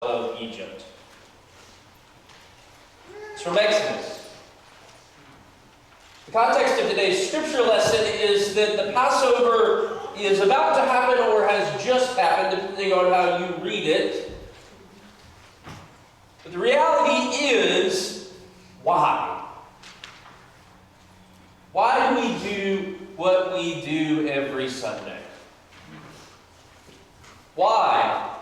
of Egypt. It's from Exodus. The context of today's scripture lesson is that the Passover is about to happen or has just happened, depending on how you read it. But the reality is, why? Why do we do what we do every Sunday? Why?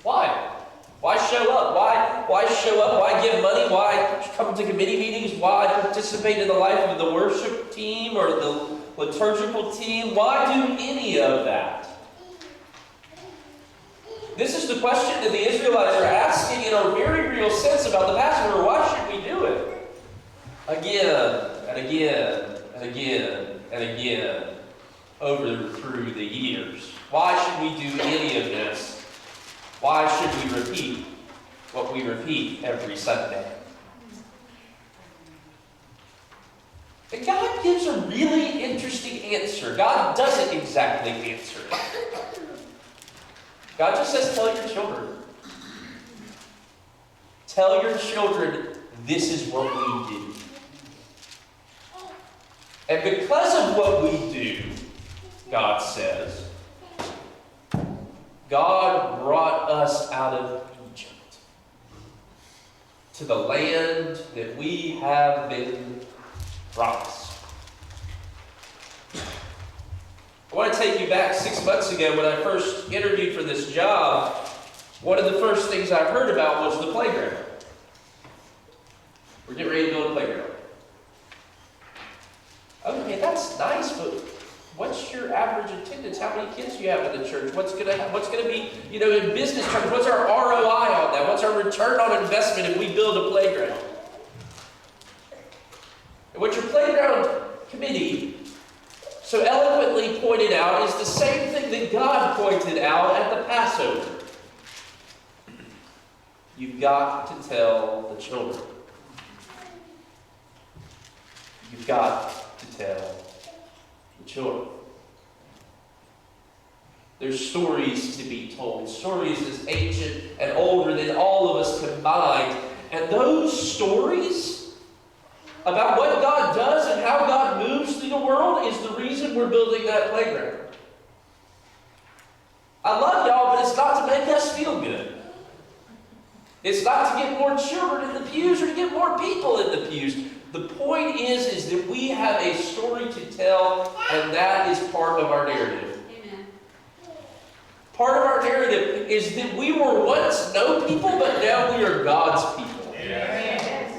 Why? Why show up? Why show up? Why give money? Why come to committee meetings? Why participate in the life of the worship team or the liturgical team? Why do any of that? This is the question that the Israelites are asking in a very real sense about the Passover. Why should we do it? Again and again and again and again through the years. Why should we do any of this? Why should we repeat what we repeat every Sunday? And God gives a really interesting answer. God doesn't exactly answer it. God just says, tell your children. Tell your children this is what we do. And because of what we do, God says, God brought us out of Egypt to the land that we have been promised. I want to take you back 6 months ago when I first interviewed for this job. One of the first things I heard about was the playground. We're getting ready to build a playground. Okay, that's nice, but what's your average attendance? How many kids do you have in the church? What's going to be, in business terms, what's our ROI on that? What's our return on investment if we build a playground? And what your playground committee so eloquently pointed out is the same thing that God pointed out at the Passover. You've got to tell the children. You've got to tell the children. There's stories to be told. Stories as ancient and older than all of us combined. And those stories about what God does and how God moves through the world is the reason we're building that playground. I love y'all, but it's not to make us feel good. It's not to get more children in the pews or to get more people in the pews. The point is that we have a story to tell, and that is part of our narrative. Amen. Part of our narrative is that we were once no people, but now we are God's people. Amen.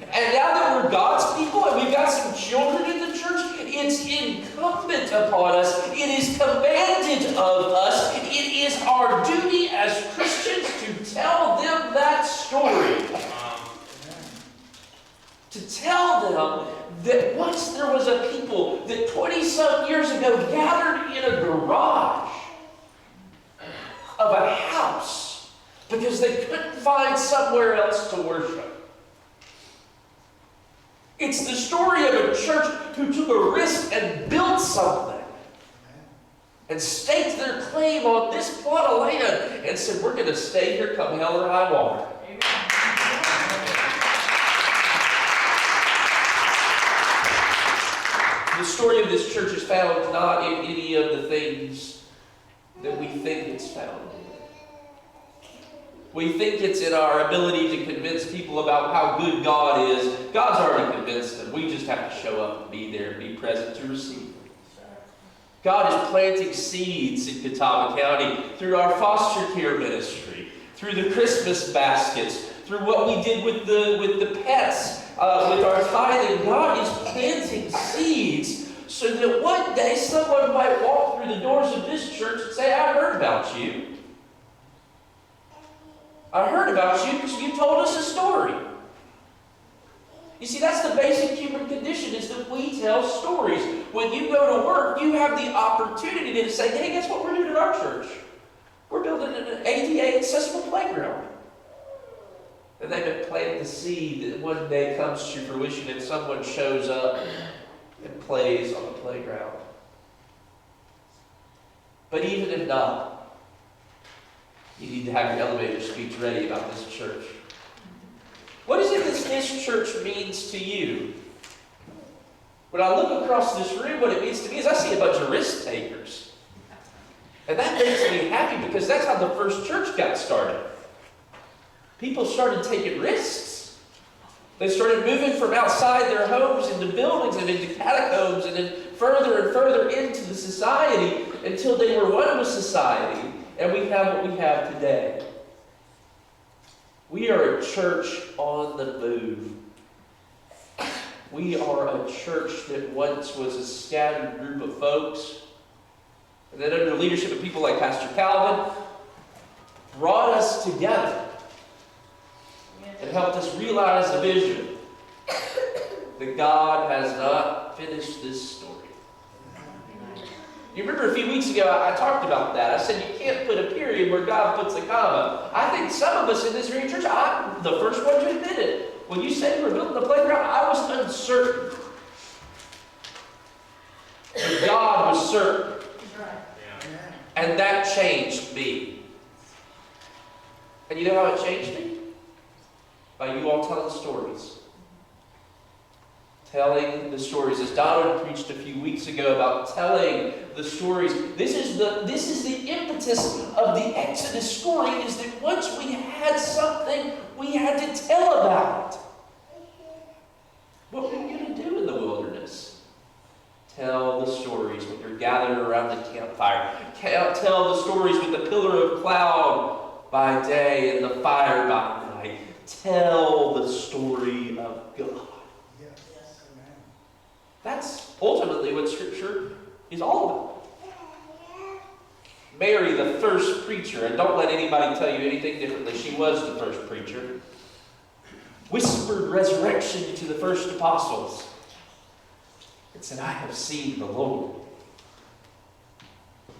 And now that we're God's people and we've got some children in the church, it's incumbent upon us. It is commanded of us. It is our duty as Christians to tell them that story. To tell them that once there was a people that 20-some years ago gathered in a garage of a house because they couldn't find somewhere else to worship. It's the story of a church who took a risk and built something and staked their claim on this plot of land and said, we're going to stay here come hell or high water. The story of this church is found not in any of the things that we think it's found in. We think it's in our ability to convince people about how good God is. God's already convinced them. We just have to show up and be there and be present to receive them. God is planting seeds in Catawba County through our foster care ministry, through the Christmas baskets, through what we did with the pets, with our tithing. God is planting seeds so that one day someone might walk through the doors of this church and say, I heard about you. I heard about you because you told us a story. You see, that's the basic human condition, is that we tell stories. When you go to work, you have the opportunity to say, hey, guess what we're doing at our church? We're building an ADA accessible playground. And they've been planting the seed that one day comes to fruition and someone shows up and plays on the playground. But even if not, You need to have your elevator speech ready about this church. What is it that this church means to you? When I look across this room, what it means to me is I see a bunch of risk takers. And that makes me happy because that's how the first church got started. People started taking risks. They started moving from outside their homes into buildings and into catacombs and then further and further into the society until they were one with society. And we have what we have today. We are a church on the move. We are a church that once was a scattered group of folks, and then under the leadership of people like Pastor Calvin, brought us together and helped us realize the vision that God has not finished this story. You remember a few weeks ago I talked about that. I said you can't put a period where God puts a comma. I think some of us in this very church, I'm the first one to admit it. When you said you were building the playground, I was uncertain. But God was certain. And that changed me. And you know how it changed me? By you all telling stories. Telling the stories. As Donald preached a few weeks ago about telling the stories. This is the impetus of the Exodus story, is that once we had something, we had to tell about it. What were you going to do in the wilderness? Tell the stories when you're gathered around the campfire. Tell the stories with the pillar of cloud by day and the fire by night. Tell the story of God. That's ultimately what Scripture is all about. Mary, the first preacher, and don't let anybody tell you anything differently, she was the first preacher, whispered resurrection to the first apostles and said, I have seen the Lord.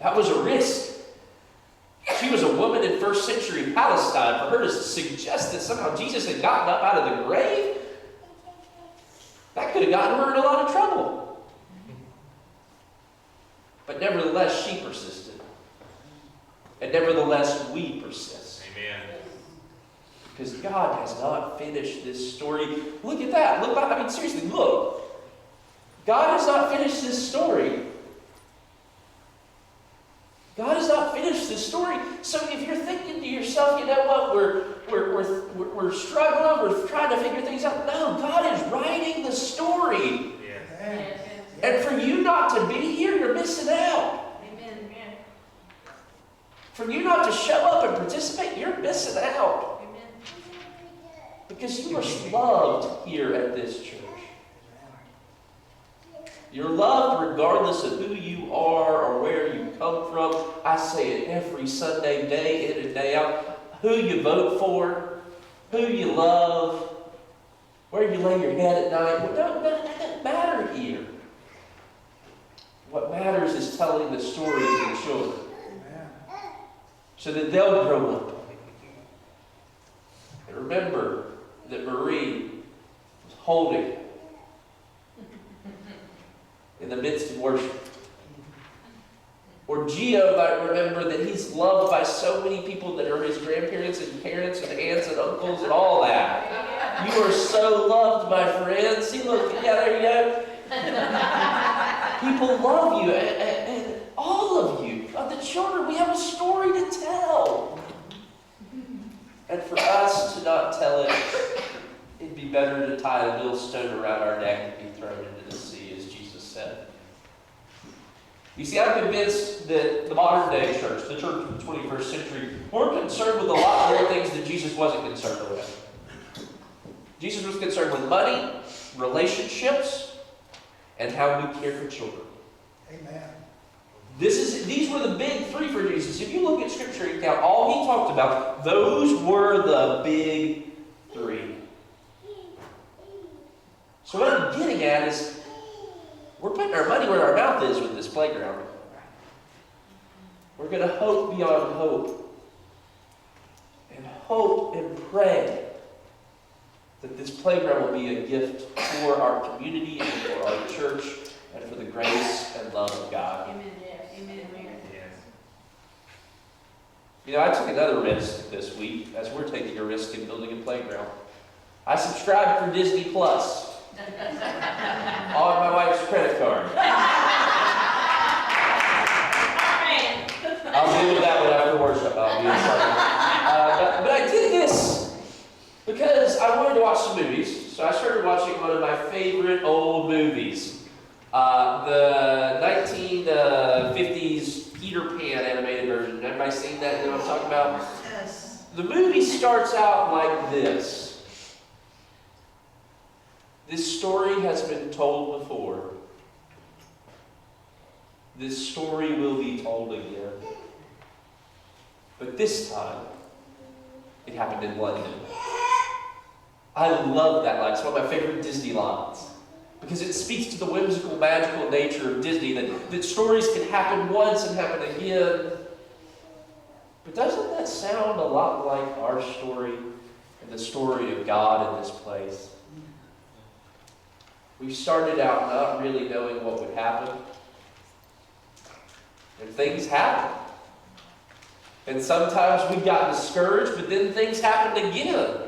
That was a risk. She was a woman in first century Palestine. For her to suggest that somehow Jesus had gotten up out of the grave, that could have gotten her in a lot of trouble. But nevertheless, she persisted. And nevertheless, we persist. Amen. Because God has not finished this story. Look at that. Look, I mean, seriously, look. God has not finished this story. God has not finished this story. So if you're thinking to yourself, you know what, we're struggling, we're trying to figure things out. No, God is writing the story. Yeah. And for you not to be here, you're missing out. Amen. For you not to show up and participate, you're missing out. Amen. Because you are loved here at this church. You're loved regardless of who you are or where you come from. I say it every Sunday, day in and day out. Who you vote for, who you love, where you lay your head at night. That doesn't matter here. What matters is telling the story to the children. So that they'll grow up. And remember that Marie was holding in the midst of worship. Or Gio might remember that he's loved by so many people that are his grandparents and parents and aunts and uncles and all that. You are so loved, my friends. See, look, yeah, there you go. People love you, and all of you, the children, we have a story to tell. And for us to not tell it, it'd be better to tie a millstone around our neck and be thrown into the sea, as Jesus said. You see, I'm convinced that the modern day church, the church of the 21st century, we're concerned with a lot more things that Jesus wasn't concerned with. Jesus was concerned with money, relationships, and how we care for children. Amen. These were the big three for Jesus. If you look at Scripture and count all he talked about, those were the big three. So what I'm getting at is, we're putting our money where our mouth is with this playground. We're going to hope beyond hope. And hope and pray that this playground will be a gift for our community and for our church and for the grace and love of God. Amen. Amen. Yes. You know, I took another risk this week, as we're taking a risk in building a playground. I subscribed for Disney Plus on my wife's credit card. I'll deal with that one after worship. I'll be sorry. But I did this because I wanted to watch some movies. So I started watching one of my favorite old movies. The 1950s Peter Pan animated version. Everybody seen that? You know what I'm talking about? Yes. The movie starts out like this. This story has been told before. This story will be told again. But this time, it happened in London. I love that line. It's one of my favorite Disney lines. Because it speaks to the whimsical, magical nature of Disney, that stories can happen once and happen again. But doesn't that sound a lot like our story and the story of God in this place? We started out not really knowing what would happen. And things happen. And sometimes we got discouraged, but then things happened again.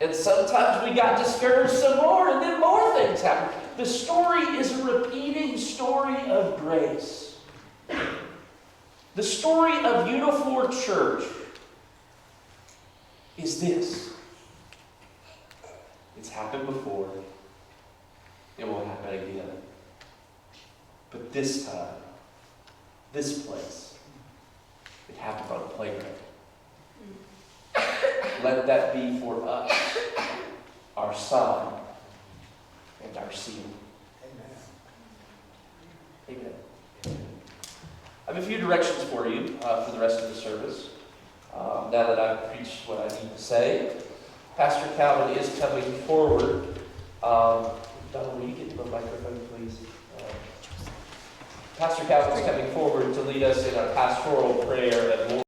And sometimes we got discouraged some more, and then more things happened. The story is a repeating story of grace. The story of Unifour Church is this. It's happened before. It will happen again. But this time, this place, it happened on a playground. Let that be for us our sign and our seal. Amen. I have a few directions for you for the rest of the service. Now that I've preached what I need to say, Pastor Calvin is coming forward. Don, will you get the microphone, please? Pastor Calvin is coming forward to lead us in our pastoral prayer at